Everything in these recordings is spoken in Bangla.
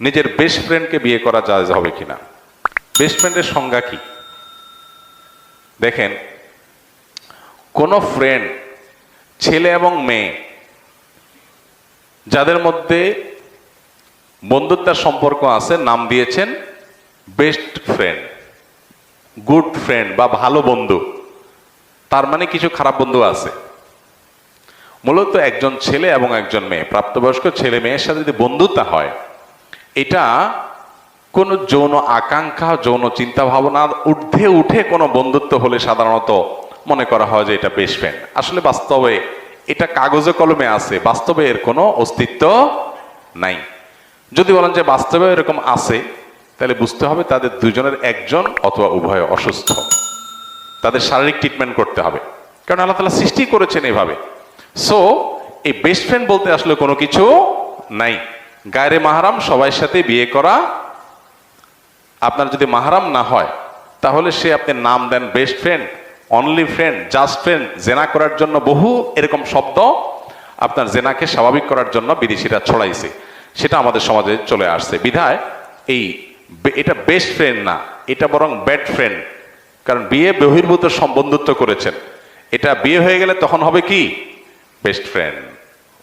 নিজের বেস্ট ফ্রেন্ডকে বিয়ে করা জায়েজ হবে কিনা। বেস্ট ফ্রেন্ডের সংজ্ঞা কি? দেখেন, কোন ফ্রেন্ড, ছেলে এবং মেয়ে যাদের মধ্যে বন্ধুত্বের সম্পর্ক আছে, নাম দিয়েছেন বেস্ট ফ্রেন্ড, গুড ফ্রেন্ড বা ভালো বন্ধু। তার মানে কিছু খারাপ বন্ধু আছে। মূলত একজন ছেলে এবং একজন মেয়ে, প্রাপ্তবয়স্ক ছেলে মেয়ের সাথে যদি বন্ধুত্ব হয়, এটা কোনো যৌন আকাঙ্ক্ষা, যৌন চিন্তা ভাবনার ঊর্ধ্বে উঠে কোনো বন্ধুত্ব হলে সাধারণত মনে করা হয় যে এটা বেস্ট ফ্রেন্ড। আসলে বাস্তবে এটা কাগজে কলমে আছে, বাস্তবে এর কোনো অস্তিত্ব নাই। যদি বলেন যে বাস্তবে এরকম আছে, তাহলে বুঝতে হবে তাদের দুজনের একজন অথবা উভয় অসুস্থ, তাদের শারীরিক ট্রিটমেন্ট করতে হবে, কারণ আল্লাহ তাআলা সৃষ্টি করেছেন এভাবে। সো এই বেস্ট ফ্রেন্ড বলতে আসলে কোনো কিছু নাই। গায়রে মাহরাম সবার সাথে বিয়ে করা, আপনার যদি মাহরাম না হয় তাহলে সে আপনি নাম দেন best friend, only friend, just friend. জেনা করার জন্য বহু এরকম শব্দ আপনার জেনাকে স্বাভাবিক করার জন্য বিদেশিরা ছড়াইছে, সেটা আমাদের সমাজে চলে আসছে। বিধায় এটা বেস্ট ফ্রেন্ড না, এটা বরং ব্যাড ফ্রেন্ড। কারণ বিয়ে বহির্ভূত বন্ধুত্ব করেছেন, এটা বিয়ে হয়ে গেলে তখন হবে কি বেস্ট ফ্রেন্ড,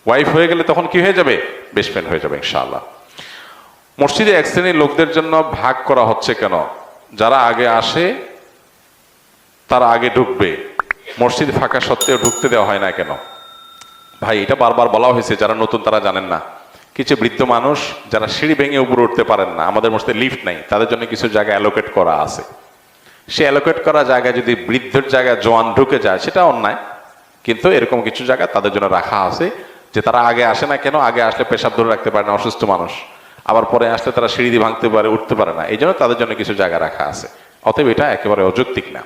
ওয়াইফ হয়ে গেলে তখন কি হয়ে যাবে, বেস্ট ফ্রেন্ড হয়ে যাবে ইনশাআল্লাহ। মসজিদে এক শ্রেণীর লোকদের জন্য ভাগ করা হচ্ছে কেন? যারা আগে আসে তারা আগে ঢুকবে, মসজিদ ফাঁকা সত্ত্বেও ঢুকতে দেওয়া হয় না কেন? ভাই, এটা বারবার বলা হয়েছে, যারা নতুন তারা জানেন না। কিছু বৃদ্ধ মানুষ যারা সিঁড়ি ভেঙে উপরে উঠতে পারেন না, আমাদের মসজিদে লিফট নাই, তাদের জন্য কিছু জায়গা অ্যালোকেট করা আছে। সে অ্যালোকেট করা জায়গায় যদি বৃদ্ধের জায়গায় জওয়ান ঢুকে যায় সেটা অন্যায়, কিন্তু এরকম কিছু জায়গা তাদের জন্য রাখা আছে, যে তারা আগে আসে না কেন, আগে আসলে পেশাব ধরে রাখতে পারে না অসুস্থ মানুষ, আবার পরে আসলে তারা সিঁড়ি দিয়ে ভাঙতে পারে, উঠতে পারে না, এই জন্য তাদের জন্য কিছু জায়গা রাখা আছে। অতএব এটা একেবারে অযৌক্তিক না।